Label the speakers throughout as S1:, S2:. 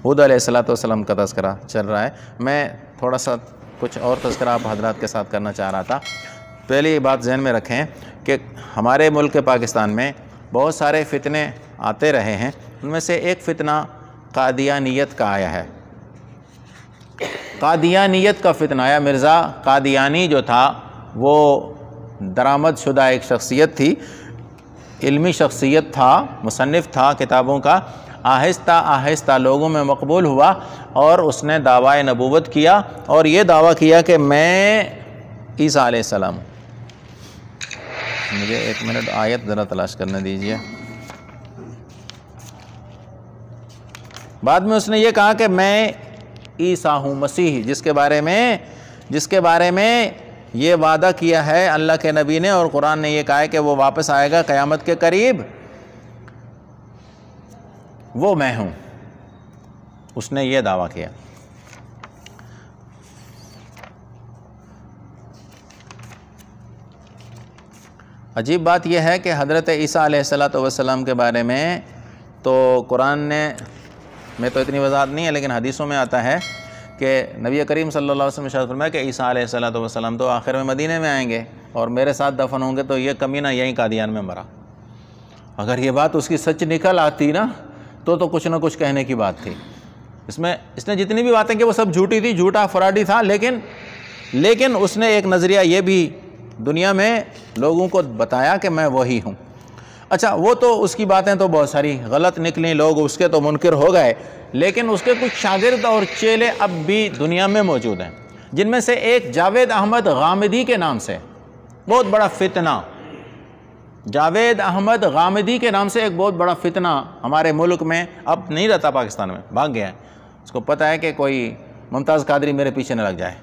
S1: حود علیہ السلام کا تذکرہ چل رہا ہے۔ میں تھوڑا سا کچھ اور تذکرہ آپ حضرات کے ساتھ کرنا چاہ رہا تھا۔ پہلی یہ بات ذہن میں رکھیں کہ ہمارے ملک پاکستان میں بہت سارے فتنے آتے رہے ہیں، ان میں سے ایک فتنہ قادیانیت کا آیا ہے۔ قادیانیت کا فتنہ آیا۔ مرزا قادیانی جو تھا وہ درآمد شدہ ایک شخصیت تھی، علمی شخصیت تھا، مصنف تھا کتابوں کا۔ آہستہ آہستہ لوگوں میں مقبول ہوا اور اس نے دعویٰ نبوت کیا اور یہ دعویٰ کیا کہ میں عیسیٰ علیہ السلام۔ مجھے ایک منٹ آیت ذرا تلاش کرنے دیجئے۔ بعد میں اس نے یہ کہا کہ میں عیسیٰ ہوں، مسیح، جس کے بارے میں یہ وعدہ کیا ہے اللہ کے نبی نے، اور قرآن نے یہ کہا ہے کہ وہ واپس آئے گا قیامت کے قریب، وہ میں ہوں۔ اس نے یہ دعویٰ کیا۔ عجیب بات یہ ہے کہ حضرت عیسیٰ علیہ السلام کے بارے میں تو قرآن نے میں تو اتنی وضاحت نہیں ہے، لیکن حدیثوں میں آتا ہے کہ نبی کریم صلی اللہ علیہ وسلم نے ارشاد فرمایا کہ عیسیٰ علیہ السلام تو آخر میں مدینے میں آئیں گے اور میرے ساتھ دفن ہوں گے، تو یہ کمینہ یہیں قادیان میں مرا۔ اگر یہ بات اس کی سچ نکل آتی نا تو کچھ نہ کچھ کہنے کی بات تھی۔ اس نے جتنی بھی باتیں کہ وہ سب جھوٹی تھی، جھوٹا فراڈی تھا، لیکن اس نے ایک نظریہ یہ بھی دنیا میں لوگوں کو بتایا کہ میں وہی ہوں۔ اچھا، وہ تو اس کی باتیں تو بہت ساری غلط نکلیں، لوگ اس کے تو منکر ہو گئے، لیکن اس کے کچھ شاگرد اور چیلے اب بھی دنیا میں موجود ہیں، جن میں سے ایک جاوید احمد غامدی کے نام سے بہت بڑا فتنہ، جاوید احمد غامدی کے نام سے ایک بہت بڑا فتنہ ہمارے ملک میں اب نہیں رہتا، پاکستان میں بھاگ گیا ہے۔ اس کو پتہ ہے کہ کوئی ممتاز قادری میرے پیچھے نہ لگ جائے،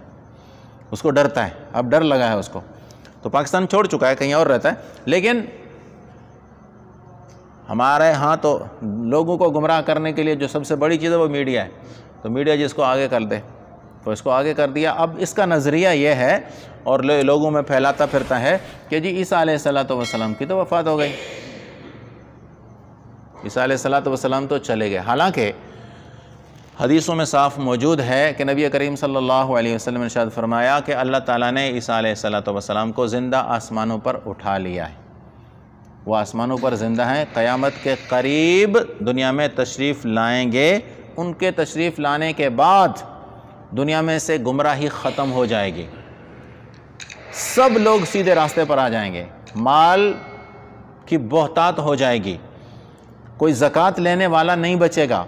S1: اس کو ڈرتا ہے، اب ڈر لگا ہے اس کو، تو پاکستان چھوڑ چکا ہے، کہیں اور رہتا ہے۔ لیکن ہمارے ہاں تو لوگوں کو گمراہ کرنے کے لیے جو سب سے بڑی چیز ہے وہ میڈیا ہے، تو میڈیا جس کو آگے کر دے تو اس کو آگے کر دیا۔ اب اس کا نظریہ یہ ہے اور لوگوں میں پھیلاتا پھرتا ہے کہ جی عیسیٰ علیہ السلام کی تو وفات ہو گئی، عیسیٰ علیہ السلام تو چلے گئے، حالانکہ حدیثوں میں صاف موجود ہے کہ نبی کریم صلی اللہ علیہ وسلم نے ارشاد فرمایا کہ اللہ تعالیٰ نے عیسیٰ علیہ السلام کو زندہ آسمانوں پر اٹھا لیا ہے، وہ آسمانوں پر زندہ ہیں، قیامت کے قریب دنیا میں تشریف لائیں گے۔ ان کے تشریف لانے کے بعد دنیا میں سے گمراہی ختم ہو جائے گی، سب لوگ سیدھے راستے پر آ جائیں گے، مال کی بہتات ہو جائے گی، کوئی زکوٰۃ لینے والا نہیں بچے گا،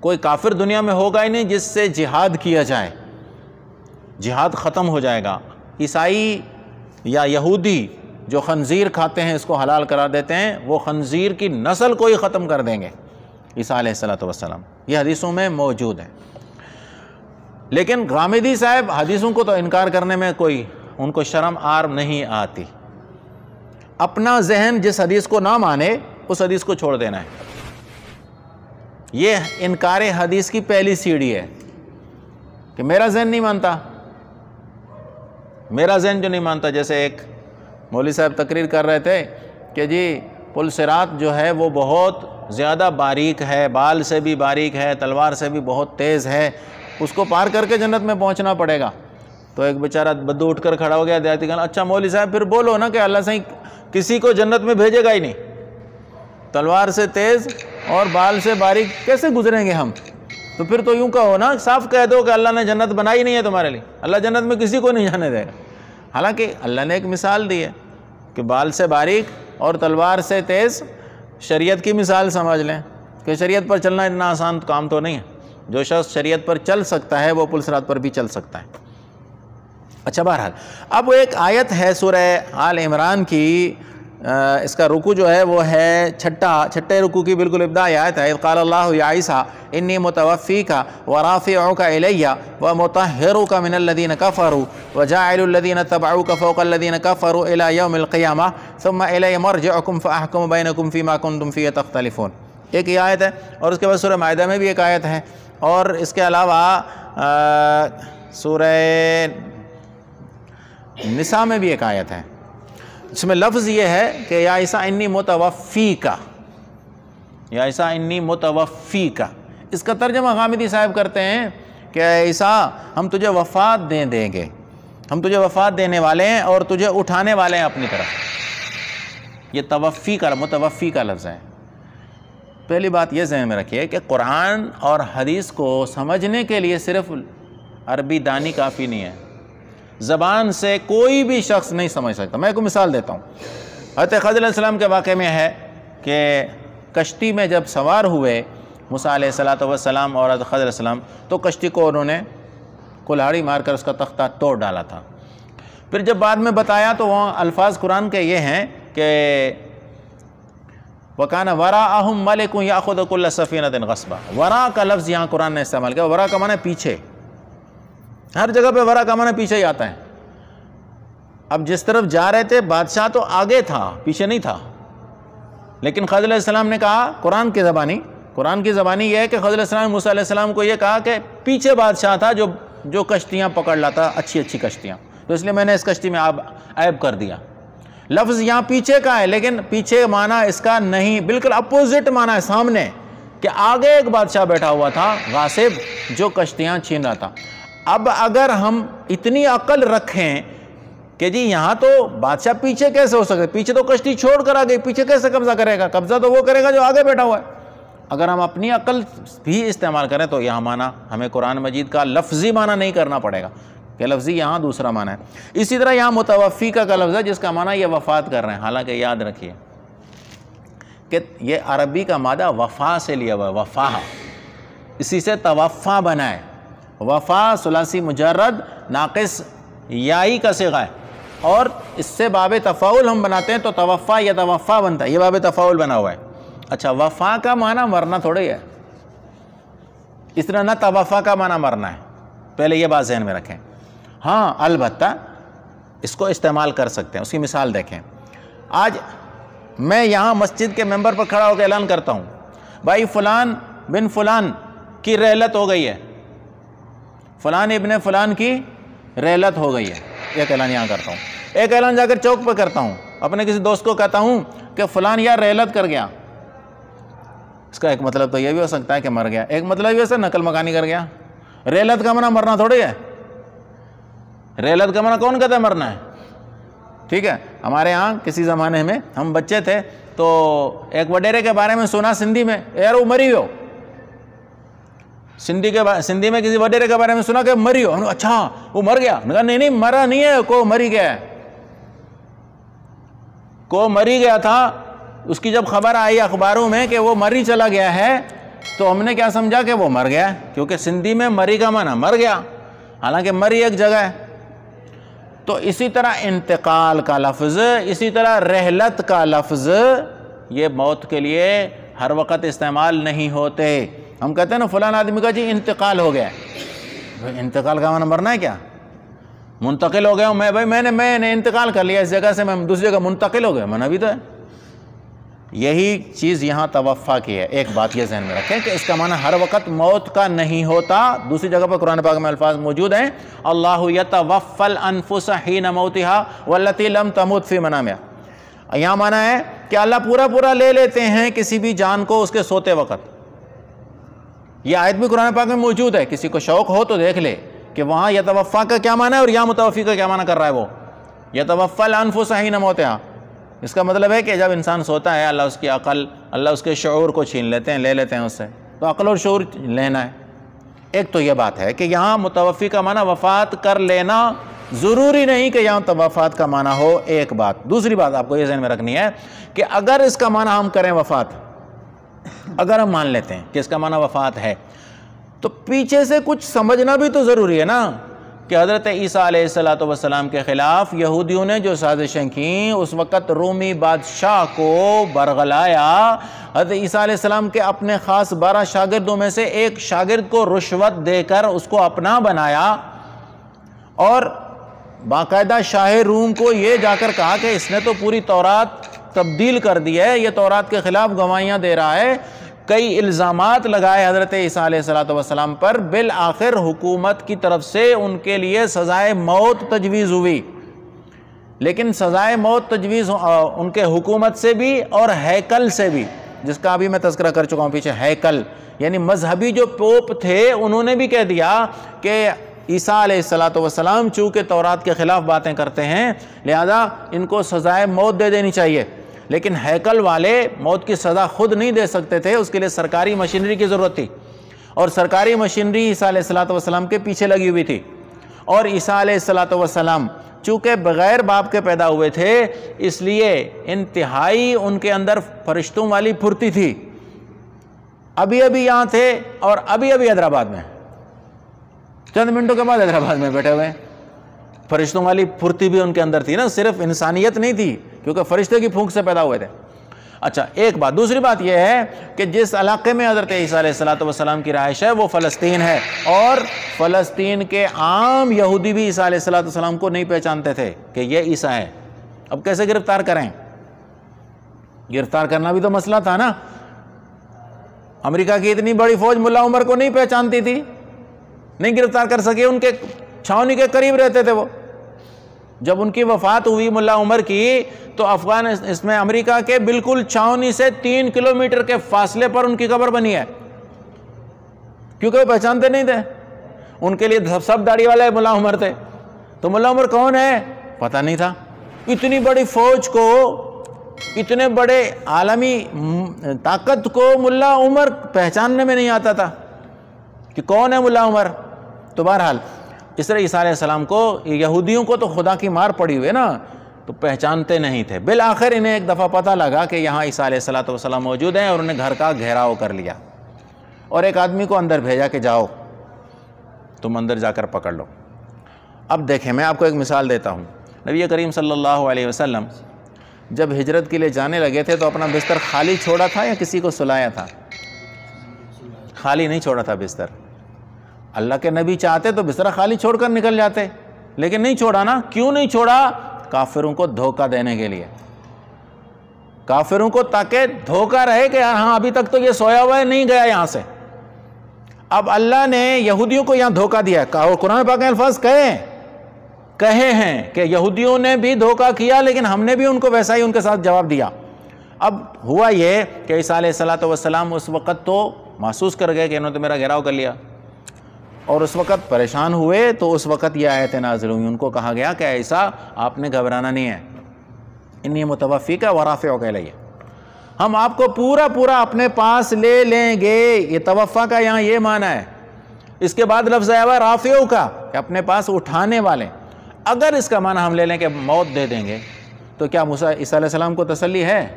S1: کوئی کافر دنیا میں ہوگا ہی نہیں جس سے جہاد کیا جائے، جہاد ختم ہو جائے گا۔ عیسائی یا یہودی جو خنزیر کھاتے ہیں اس کو حلال قرار دیتے ہیں، وہ خنزیر کی نسل کو ہی ختم کر دیں گے عیسیٰ علیہ السلام، یہ حدیثوں میں موجود ہے۔ لیکن غامدی صاحب حدیثوں کو تو انکار کرنے میں کوئی ان کو شرم آر نہیں آتی، اپنا ذہن جس حدیث کو نہ مانے اس حدیث کو چھوڑ دینا ہے۔ یہ انکار حدیث کی پہلی سیڑھی ہے کہ میرا ذہن نہیں مانتا، میرا ذہن جو نہیں مانتا۔ جیسے ایک مولوی صاحب تقریر کر رہے تھے کہ جی پل صراط جو ہے وہ بہت زیادہ باریک ہے، بال سے بھی باریک ہے، تلوار سے بھی بہت تیز ہے، اس کو پار کر کے جنت میں پہنچنا پڑے گا۔ تو ایک بیچارہ بدو اٹھ کر کھڑا ہو گیا دیہاتی، کہا اچھا مولوی صاحب پھر بولو نا کہ اللہ سے کسی کو جنت میں بھیجے گا ہی نہیں، تلوار سے تیز اور بال سے باریک کیسے گزریں گے ہم؟ تو پھر تو یوں کہو نا، صاف کہہ دو کہ اللہ نے جنت بنائی نہیں ہے تمہارے لیے، اللہ جنت میں کسی کو نہیں جانے دے گا۔ حالانکہ اللہ نے ایک مثال دی ہے کہ بال سے باریک اور تلوار سے تیز، شریعت کی مثال سمجھ لیں کہ شریعت پر چلنا اتنا آسان کام تو نہیں ہے، جو شخص شریعت پر چل سکتا ہے وہ پل صراط پر بھی چل سکتا ہے۔ اچھا، بہرحال اب ایک آیت ہے سورہ آل عمران کی، اس کا رکوع جو ہے وہ ہے چھٹے رکوع کی بالکل ابتدائی آیت ہے۔ اذ قال اللہ یا عیسیٰ انی متوفیک ورافعک الی ومطہرک من الذین کفروا وجاعل الذین اتبعوک فوق الذین کفروا الی یوم القیامہ ثم الی مرجعکم فاحکم بینکم فیما کنتم فیہ تختلفون۔ ایک یہ آیت ہے، اور اس کے بعد سورہ مائدہ میں بھی ایک آیت ہے، اور اس کے علاوہ سورہ نساء میں بھی ایک آیت ہے، اس میں لفظ یہ ہے کہ یا عیسیٰ انی متوفیک، یا عیسیٰ انی متوفیک، اس کا ترجمہ غامدی صاحب کرتے ہیں کہ عیسیٰ ہم تجھے وفات دیں گے، ہم تجھے وفات دینے والے ہیں اور تجھے اٹھانے والے ہیں اپنی طرف۔ یہ متوفی کا لفظ ہے۔ پہلی بات یہ ذہن میں رکھیے کہ قرآن اور حدیث کو سمجھنے کے لیے صرف عربی دانی کافی نہیں ہے، زبان سے کوئی بھی شخص نہیں سمجھ سکتا۔ میں ایک مثال دیتا ہوں۔ حضرت خضر علیہ السلام کے واقعے میں ہے کہ کشتی میں جب سوار ہوئے موسیٰ علیہ السلام اور حضرت خضر علیہ السلام، تو کشتی کو انہوں نے کلہاڑی مار کر اس کا تختہ توڑ ڈالا تھا۔ پھر جب بعد میں بتایا تو وہاں الفاظ قرآن کے یہ ہیں کہ وَكَانَ وَرَاءَهُمْ مَلِكٌ يَأْخُذُ كُلَّ سَفِينَةٍ غَصْبًا۔ ورا کا لفظ یہاں قرآن نے استعمال کیا۔ ورا کا معنی پیچھے، ہر جگہ پہ ورا کا معنی پیچھے ہی آتا ہے۔ اب جس طرف جا رہے تھے بادشاہ تو آگے تھا، پیچھے نہیں تھا، لیکن خضر علیہ السلام نے کہا قرآن کی زبانی یہ ہے کہ خضر علیہ السلام نے موسیٰ علیہ السلام کو یہ کہا کہ پیچھے بادشاہ تھا جو کشتیاں پکڑ لاتا، اچھی کشتیاں، تو اس لیے میں نے اس کشتی میں عیب کر دیا۔ لفظ یہاں پیچھے کا ہے، لیکن پیچھے معنی اس کا نہیں، بالکل اپوزٹ معنی ہے سامنے، کہ آگے ایک بادشاہ بیٹھا ہوا تھا غاصب جو کشتیاں چھین رہا تھا۔ اب اگر ہم اتنی عقل رکھیں کہ جی یہاں تو بادشاہ پیچھے کیسے ہو سکے، پیچھے تو کشتی چھوڑ کر آ گئی، پیچھے کیسے قبضہ کرے گا؟ قبضہ تو وہ کرے گا جو آگے بیٹھا ہوا ہے۔ اگر ہم اپنی عقل بھی استعمال کریں تو یہاں معنی ہمیں قرآن مجید کا لفظی معنی نہیں کرنا پڑے گا کہ لفظی یہاں دوسرا معنی ہے۔ اسی طرح یہاں متوفی کا لفظ ہے جس کا معنی یہ وفات کر رہے ہیں، حالانکہ یاد رکھیے کہ یہ عربی کا مادہ وفا سے لیا ہوا ہے، وفا، اسی سے توفا بنا ہے۔ وفا ثلاثی مجرد ناقص یائی کا صیغہ ہے، اور اس سے باب تفاعل ہم بناتے ہیں تو توفا یا توفا بنتا ہے، یہ باب تفاعل بنا ہوا ہے۔ اچھا، وفا کا معنی مرنا تھوڑی ہے، اس طرح نہ توفا کا معنی مرنا ہے، پہلے یہ بات ذہن میں رکھیں۔ ہاں البتہ اس کو استعمال کر سکتے ہیں، اس کی مثال دیکھیں۔ آج میں یہاں مسجد کے ممبر پر کھڑا ہو کے اعلان کرتا ہوں بھائی فلان بن فلان کی رحلت ہو گئی ہے، فلان ابن فلان کی رحلت ہو گئی ہے، ایک اعلان یہاں کرتا ہوں۔ ایک اعلان جا کر چوک پہ کرتا ہوں، اپنے کسی دوست کو کہتا ہوں کہ فلان یار رحلت کر گیا۔ اس کا ایک مطلب تو یہ بھی ہو سکتا ہے کہ مر گیا، ایک مطلب یہ سے نقل مکانی کر گیا۔ رحلت کا معنی مرنا تھوڑی ہے، رحلت کا معنی کون کہتا ہے مرنا ہے؟ ٹھیک ہے، ہمارے ہاں کسی زمانے میں ہم بچے تھے تو ایک وڈیرے کے بارے میں سنا سندھی میں، یار وہ مری ہو، سندھی میں کسی وڈیرے کے بارے میں سنا کہ مری ہو، اچھا وہ مر گیا؟ کہا نہیں مرا نہیں ہے، کو مری گیا ہے، کو مری گیا تھا۔ اس کی جب خبر آئی اخباروں میں کہ وہ مری چلا گیا ہے تو ہم نے کیا سمجھا کہ وہ مر گیا، کیونکہ سندھی میں مری کا معنی مر گیا، حالانکہ مری ایک جگہ ہے۔ تو اسی طرح انتقال کا لفظ، اسی طرح رحلت کا لفظ، یہ موت کے لیے ہر وقت استعمال نہیں ہوتے۔ ہم کہتے ہیں نا فلان آدمی کا جی انتقال ہو گیا، انتقال کا معنی مرنا ہے کیا؟ منتقل ہو گیا ہوں میں نے انتقال کر لیا اس جگہ سے، میں دوسری جگہ منتقل ہو گیا، منع بھی تو ہے۔ یہی چیز یہاں توفا کی ہے۔ ایک بات یہ ذہن میں رکھیں کہ اس کا معنی ہر وقت موت کا نہیں ہوتا۔ دوسری جگہ پر قرآن پاک میں الفاظ موجود ہیں، اللہ یتوفی الانفس حین موتہا واللتی لم تمت فی منامہا۔ یہاں معنی ہے کہ اللہ پورا لے لیتے ہیں کسی بھی جان کو اس کے سوتے وقت۔ یہ آیت بھی قرآن پاک میں موجود ہے، کسی کو شوق ہو تو دیکھ لے کہ وہاں یتوفا کا کیا معنی ہے اور یہاں متوفی کا کیا معنی کر رہا ہے۔ وہ یتوفی الانفس حین موتہا، اس کا مطلب ہے کہ جب انسان سوتا ہے اللہ اس کی عقل، اللہ اس کے شعور کو چھین لیتے ہیں، لے لیتے ہیں اس سے، تو عقل اور شعور لینا ہے۔ ایک تو یہ بات ہے کہ یہاں متوفی کا معنی وفات کر لینا، ضروری نہیں کہ یہاں وفات کا معنی ہو، ایک بات۔ دوسری بات آپ کو یہ ذہن میں رکھنی ہے کہ اگر اس کا معنی ہم کریں وفات، اگر ہم مان لیتے ہیں کہ اس کا معنی وفات ہے، تو پیچھے سے کچھ سمجھنا بھی تو ضروری ہے نا، کہ حضرت عیسیٰ علیہ السلام کے خلاف یہودیوں نے جو سازشیں کیں، اس وقت رومی بادشاہ کو برگلایا۔ حضرت عیسیٰ علیہ السلام کے اپنے خاص 12 شاگردوں میں سے ایک شاگرد کو رشوت دے کر اس کو اپنا بنایا، اور باقاعدہ شاہ روم کو یہ جا کر کہا کہ اس نے تو پوری تورات تبدیل کر دی ہے، یہ تورات کے خلاف گواہیاں دے رہا ہے۔ کئی الزامات لگائے حضرت عیسیٰ علیہ السلام پر، بالآخر حکومت کی طرف سے ان کے لیے سزائے موت تجویز ہوئی، لیکن سزائے موت تجویز ان کے حکومت سے بھی اور ہیکل سے بھی، جس کا ابھی میں تذکرہ کر چکا ہوں پیچھے، ہیکل، یعنی مذہبی جو پوپ تھے انہوں نے بھی کہہ دیا کہ عیسیٰ علیہ السلام چونکہ تورات کے خلاف باتیں کرتے ہیں لہذا ان کو سزائے موت دے دینی چاہیے، لیکن ہیکل والے موت کی سزا خود نہیں دے سکتے تھے، اس کے لیے سرکاری مشینری کی ضرورت تھی، اور سرکاری مشینری عیسیٰ علیہ السلام کے پیچھے لگی ہوئی تھی، اور عیسیٰ علیہ السلام چونکہ بغیر باپ کے پیدا ہوئے تھے اس لیے انتہائی ان کے اندر فرشتوں والی پھرتی تھی، ابھی یہاں تھے اور ابھی حیدرآباد میں، چند منٹوں کے بعد حیدرآباد میں بیٹھے ہوئے ہیں۔ فرشتوں والی پھرتی بھی ان کے اندر تھی نا، صرف انسانیت نہیں تھی، کیونکہ فرشتے کی پھونک سے پیدا ہوئے تھے۔ اچھا، ایک بات، دوسری بات یہ ہے کہ جس علاقے میں حضرت عیسیٰ علیہ السلام کی رہائش ہے وہ فلسطین ہے، اور فلسطین کے عام یہودی بھی عیسیٰ علیہ السلام کو نہیں پہچانتے تھے کہ یہ عیسیٰ ہے۔ اب کیسے گرفتار کریں؟ گرفتار کرنا بھی تو مسئلہ تھا نا۔ امریکہ کی اتنی بڑی فوج ملا عمر کو نہیں پہچانتی تھی، نہیں گرفتار کر سکے، ان کے چھاؤنی کے قریب رہتے تھے وہ۔ جب ان کی وفات ہوئی ملا عمر کی تو اس میں امریکہ کے بالکل چھاؤنی سے 3 کلومیٹر کے فاصلے پر ان کی قبر بنی ہے، کیونکہ وہ پہچانتے نہیں تھے، ان کے لیے سب داڑھی والے ملا عمر تھے، تو ملا عمر کون ہے پتہ نہیں تھا۔ اتنی بڑی فوج کو، اتنے بڑے عالمی طاقت کو ملا عمر پہچاننے میں نہیں آتا تھا کہ کون ہے ملا عمر۔ تو بہرحال اس طرح عیسیٰ علیہ السلام کو، یہودیوں کو تو خدا کی مار پڑی ہوئے نا، تو پہچانتے نہیں تھے۔ بالآخر انہیں ایک دفعہ پتہ لگا کہ یہاں عیسیٰ علیہ السلام موجود ہیں، اور انہیں گھر کا گھیراؤ کر لیا، اور ایک آدمی کو اندر بھیجا کہ جاؤ تم اندر جا کر پکڑ لو۔ اب دیکھیں، میں آپ کو ایک مثال دیتا ہوں۔ نبی کریم صلی اللہ علیہ وسلم جب ہجرت کے لیے جانے لگے تھے تو اپنا بستر خالی چھوڑا تھا یا کسی کو سلایا تھا؟ خالی نہیں چھوڑا تھا بستر۔ اللہ کے نبی چاہتے تو بستر خالی چھوڑ کر نکل جاتے، لیکن نہیں چھوڑا نا۔ کیوں نہیں چھوڑا؟ کافروں کو دھوکہ دینے کے لیے، کافروں کو تاکہ دھوکہ رہے کہ ہاں ابھی تک تو یہ سویا ہوا ہے، نہیں گیا یہاں سے۔ اب اللہ نے یہودیوں کو یہاں دھوکہ دیا ہے، اور قرآن پاک کے الفاظ کہے ہیں کہ یہودیوں نے بھی دھوکہ کیا، لیکن ہم نے بھی ان کو ویسا ہی ان کے ساتھ جواب دیا۔ اب ہوا یہ کہ عیسیٰ علیہ السلام اس وقت تو محسوس کر گئے کہ انہوں نے میرا گھیراؤ کر لیا، اور اس وقت پریشان ہوئے، تو اس وقت یہ آیتیں نازل ہوئی، ان کو کہا گیا کہ عیسیٰ آپ نے گھبرانا نہیں ہے، انی متوفیک ورافعک الیہ، ہم آپ کو پورا اپنے پاس لے لیں گے۔ یہ توفا کا یہاں یہ معنی ہے۔ اس کے بعد لفظ آیا ہوا رافعو کا، کہ اپنے پاس اٹھانے والے۔ اگر اس کا معنی ہم لے لیں کہ موت دے دیں گے، تو کیا عیسیٰ علیہ السلام کو تسلی ہے؟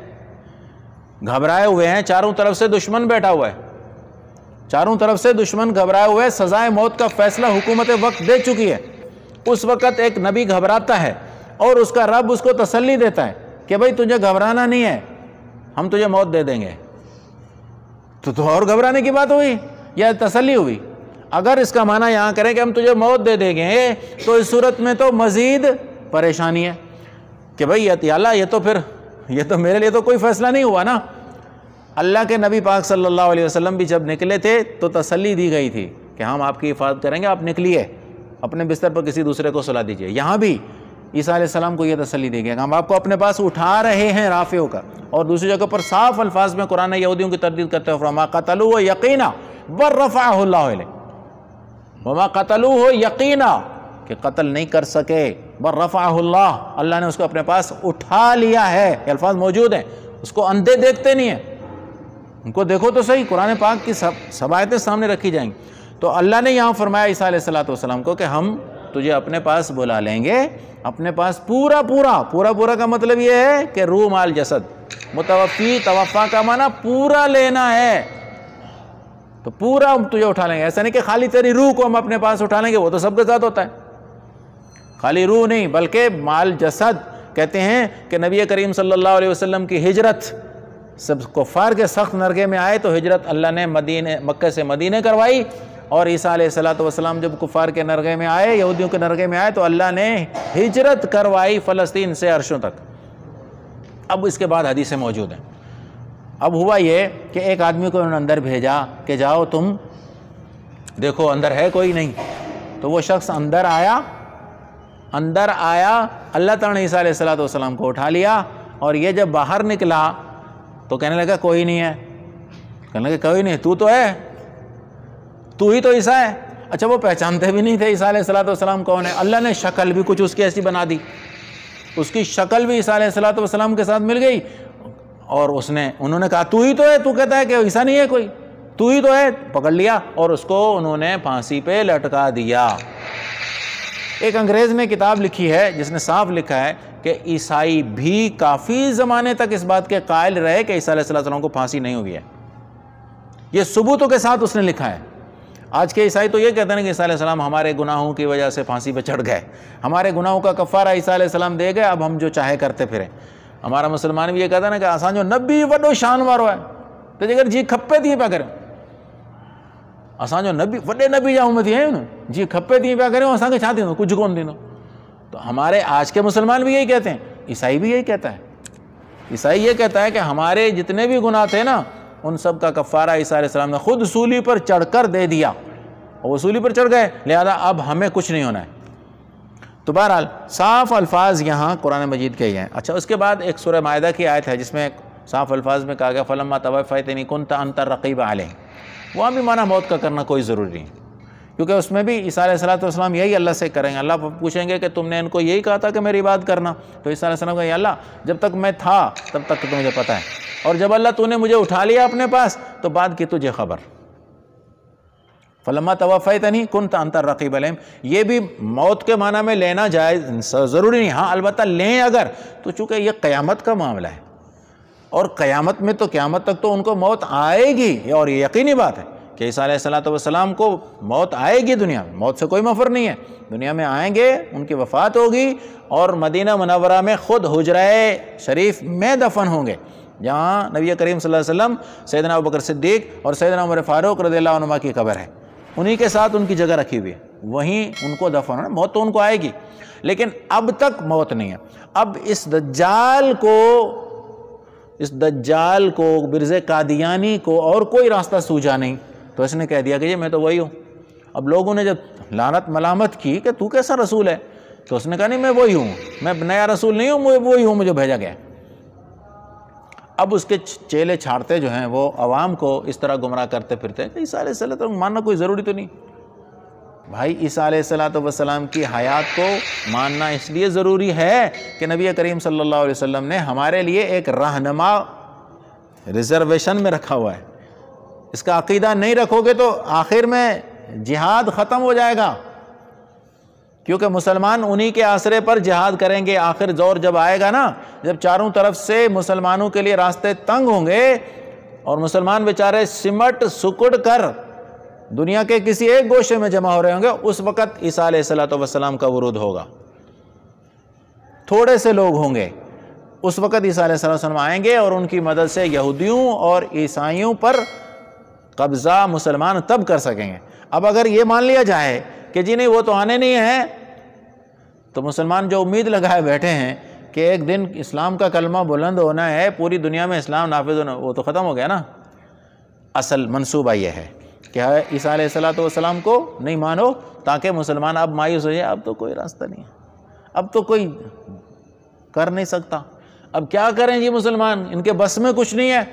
S1: گھبرائے ہوئے ہیں، چاروں طرف سے دشمن بیٹھا ہوا ہے، چاروں طرف سے دشمن گھبرائے ہوئے، سزائے موت کا فیصلہ حکومت وقت دے چکی ہے۔ اس وقت ایک نبی گھبراتا ہے اور اس کا رب اس کو تسلی دیتا ہے کہ بھائی تجھے گھبرانا نہیں ہے، ہم تجھے موت دے دیں گے۔ تو اور گھبرانے کی بات ہوئی یا تسلی ہوئی؟ اگر اس کا معنی یہاں کریں کہ ہم تجھے موت دے دیں گے، تو اس صورت میں تو مزید پریشانی ہے کہ بھائی یا اللہ یہ تو میرے لیے تو کوئی فیصلہ نہیں ہوا نا۔ اللہ کے نبی پاک صلی اللہ علیہ وسلم بھی جب نکلے تھے تو تسلی دی گئی تھی کہ ہم آپ کی حفاظت کریں گے، آپ نکلیے، اپنے بستر پر کسی دوسرے کو سلا دیجئے۔ یہاں بھی عیسیٰ علیہ السلام کو یہ تسلی دی گئی کہ ہم آپ کو اپنے پاس اٹھا رہے ہیں، رافعو کا۔ اور دوسری جگہ پر صاف الفاظ میں قرآن یہودیوں کی تردید کرتے ہوئے فرمایا قتلوہ یقینا بل رفعہ اللہ علیہ، وما قتلوہ یقینا، کہ قتل نہیں کر سکے، بل رفعہ اللہ نے اس کو اپنے پاس اٹھا لیا ہے۔ یہ الفاظ موجود ہیں، اس کو اندھے دیکھتے نہیں ہیں، ان کو دیکھو تو صحیح، قرآن پاک کی سب آیتیں سامنے رکھی جائیں گی۔ تو اللہ نے یہاں فرمایا عیسیٰ علیہ السلام کو کہ ہم تجھے اپنے پاس بلا لیں گے، اپنے پاس پورا کا مطلب یہ ہے کہ روح مال جسد، متوفی توفا کا معنی پورا لینا ہے، تو پورا ہم تجھے اٹھا لیں گے۔ ایسا نہیں کہ خالی تیری روح کو ہم اپنے پاس اٹھا لیں گے، وہ تو سب کے ساتھ ہوتا ہے، خالی روح نہیں بلکہ مال جسد۔ کہتے ہیں کہ نبی کریم صلی اللہ علیہ وسلم کی ہجرت، سب کفار کے سخت نرغے میں آئے تو ہجرت اللہ نے مکہ سے مدینے کروائی، اور عیسیٰ علیہ السلام جب کفار کے نرغے میں آئے، یہودیوں کے نرغے میں آئے، تو اللہ نے ہجرت کروائی فلسطین سے عرشوں تک۔ اب اس کے بعد حدیثیں موجود ہیں۔ اب ہوا یہ کہ ایک آدمی کو انہوں نے اندر بھیجا کہ جاؤ تم دیکھو اندر ہے کوئی نہیں، تو وہ شخص اندر آیا، اللہ تعالیٰ نے عیسیٰ علیہ السلام کو اٹھا لیا، اور یہ جب باہر نکلا تو کہنے لگا کوئی نہیں ہے، کہنے لگا کوئی نہیں، تو ہے، تو ہی تو عیسیٰ ہے۔ اچھا وہ پہچانتے بھی نہیں تھے عیسیٰ علیہ السلام کون ہے، اللہ نے شکل بھی کچھ اس کی ایسی بنا دی، اس کی شکل بھی عیسیٰ علیہ السلام کے ساتھ مل گئی، اور انہوں نے کہا تو ہی تو ہے، تو کہتا ہے کہ عیسیٰ نہیں ہے کوئی، تو ہی تو ہے، پکڑ لیا اور اس کو انہوں نے پھانسی پہ لٹکا دیا۔ ایک انگریز نے کتاب لکھی ہے جس نے صاف لکھا ہے کہ عیسائی بھی کافی زمانے تک اس بات کے قائل رہے کہ عیسیٰ علیہ السلام کو پھانسی نہیں ہوئی ہے، یہ ثبوتوں کے ساتھ اس نے لکھا ہے۔ آج کے عیسائی تو یہ کہتے ہیں کہ عیسیٰ علیہ السلام ہمارے گناہوں کی وجہ سے پھانسی پہ چڑھ گئے، ہمارے گناہوں کا کفارہ عیسیٰ علیہ السلام دے گئے، اب ہم جو چاہے کرتے پھریں۔ ہمارا مسلمان بھی یہ کہتا ہے نا کہ آسان جو نبی وڈو شان وارو ہے تو جگر جی کھپے دیے پیا کریں، آسان جو نبی وڈے نبی جا امتی ہیں جی کھپے دیے پیا کریں، آسان کے چھا دینو کچھ کون دینو۔ تو ہمارے آج کے مسلمان بھی یہی کہتے ہیں، عیسائی بھی یہی کہتا ہے، عیسائی یہ کہتا ہے کہ ہمارے جتنے بھی گناہ تھے نا ان سب کا کفارہ عیسیٰ علیہ السلام نے خود سولی پر چڑھ کر دے دیا، اور وہ سولی پر چڑھ گئے، لہذا اب ہمیں کچھ نہیں ہونا ہے۔ تو بہرحال صاف الفاظ یہاں قرآن مجید کے ہی ہیں۔ اچھا اس کے بعد ایک سورہ مائدہ کی آیت ہے جس میں صاف الفاظ میں کہا گیا فَلَمَّا تَوَفَّيْتَنِي كُنْتَ أَنْتَ الرَّقِيبَ عَلَيْهِمْ، وہاں بھی معنی موت کا کرنا کوئی ضروری نہیں، کیونکہ اس میں بھی عیسیٰ علیہ السلام یہی اللہ سے کریں گے، اللہ پوچھیں گے کہ تم نے ان کو یہی کہا تھا کہ میری بات کرنا، تو عیسیٰ علیہ السلام کہا یا اللہ جب تک میں تھا تب تک تو مجھے پتہ ہے، اور جب اللہ تو نے مجھے اٹھا لیا اپنے پاس تو بعد کی تجھے خبر۔ فَلَمَّا تَوَفَّيْتَنِي كُنْتَ أَنْتَ الرَّقِيبَ عَلَيْهِمْ، یہ بھی موت کے معنی میں لینا جائز ضروری نہیں، ہاں البتہ لیں اگر تو چونکہ یہ قیامت کا معاملہ ہے، اور قیامت میں تو قیامت تک تو ان کو موت آئے گی، اور یہ یقینی بات ہے کہ عیسیٰ علیہ السلام کو موت آئے گی، دنیا میں موت سے کوئی مفر نہیں ہے، دنیا میں آئیں گے، ان کی وفات ہوگی، اور مدینہ منورہ میں خود حجرہ شریف میں دفن ہوں گے، جہاں نبی کریم صلی اللہ علیہ وسلم، سیدنا ابوبکر صدیق اور سیدنا عمر فاروق رضی اللہ عنہما کی قبر ہے، انہی کے ساتھ ان کی جگہ رکھی ہوئی ہے، وہیں ان کو دفن ہونا، موت تو ان کو آئے گی، لیکن اب تک موت نہیں ہے۔ اب اس دجال کو برز قادیانی کو اور کوئی راستہ سوجا نہیں، تو اس نے کہہ دیا کہ یہ میں تو وہی ہوں۔ اب لوگوں نے جب لعنت ملامت کی کہ تو کیسا رسول ہے، تو اس نے کہا نہیں میں وہی ہوں، میں نیا رسول نہیں ہوں، میں وہی ہوں، مجھے بھیجا گیا۔ اب اس کے چیلے چھاڑتے جو ہیں وہ عوام کو اس طرح گمراہ کرتے پھرتے ہیں کہ عیسیٰ علیہ السلام ماننا کوئی ضروری تو نہیں۔ بھائی عیسیٰ علیہ السلام کی حیات کو ماننا اس لیے ضروری ہے کہ نبی کریم صلی اللہ علیہ وسلم نے ہمارے لیے ایک رہنما ریزرویشن میں رکھا ہوا ہے، اس کا عقیدہ نہیں رکھو گے تو آخر میں جہاد ختم ہو جائے گا، کیونکہ مسلمان انہی کے آسرے پر جہاد کریں گے۔ آخر دور جب آئے گا نا، جب چاروں طرف سے مسلمانوں کے لیے راستے تنگ ہوں گے اور مسلمان بیچارے سمٹ سکڑ کر دنیا کے کسی ایک گوشے میں جمع ہو رہے ہوں گے، اس وقت عیسیٰ علیہ السلام کا ورود ہوگا، تھوڑے سے لوگ ہوں گے، اس وقت عیسیٰ علیہ السلام آئیں گے اور ان کی مدد سے یہودیوں اور عیسائیوں پر قبضہ مسلمان تب کر سکیں گے۔ اب اگر یہ مان لیا جائے کہ جی نہیں وہ تو آنے نہیں ہیں، تو مسلمان جو امید لگائے بیٹھے ہیں کہ ایک دن اسلام کا کلمہ بلند ہونا ہے، پوری دنیا میں اسلام نافذ ہونا، وہ تو ختم ہو گیا نا۔ اصل منصوبہ یہ ہے کہ عیسیٰ علیہ السلام کو نہیں مانو تاکہ مسلمان اب مایوس ہو جائے، اب تو کوئی راستہ نہیں ہے، اب تو کوئی کر نہیں سکتا، اب کیا کریں جی مسلمان، ان کے بس میں کچھ نہیں ہے۔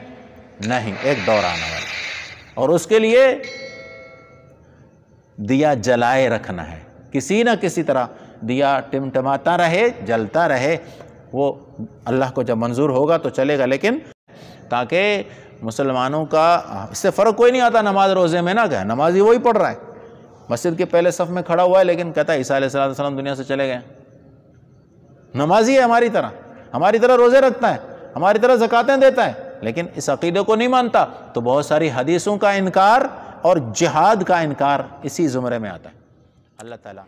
S1: نہیں، ایک دور آنے والا، اور اس کے لیے دیا جلائے رکھنا ہے، کسی نہ کسی طرح دیا ٹمٹماتا رہے، جلتا رہے، وہ اللہ کو جب منظور ہوگا تو چلے گا، لیکن تاکہ مسلمانوں کا اس سے فرق کوئی نہیں آتا نماز روزے میں، نہ کہ نمازی وہی پڑھ رہا ہے، مسجد کے پہلے صف میں کھڑا ہوا ہے لیکن کہتا ہے عیسیٰ علیہ السلام دنیا سے چلے گئے، نمازی ہے ہماری طرح روزے رکھتا ہے، ہماری طرح زکاتیں دیتا ہے، لیکن اس عقیدے کو نہیں مانتا، تو بہت ساری حدیثوں کا انکار اور جہاد کا انکار اسی زمرے میں آتا ہے۔ اللہ تعالیٰ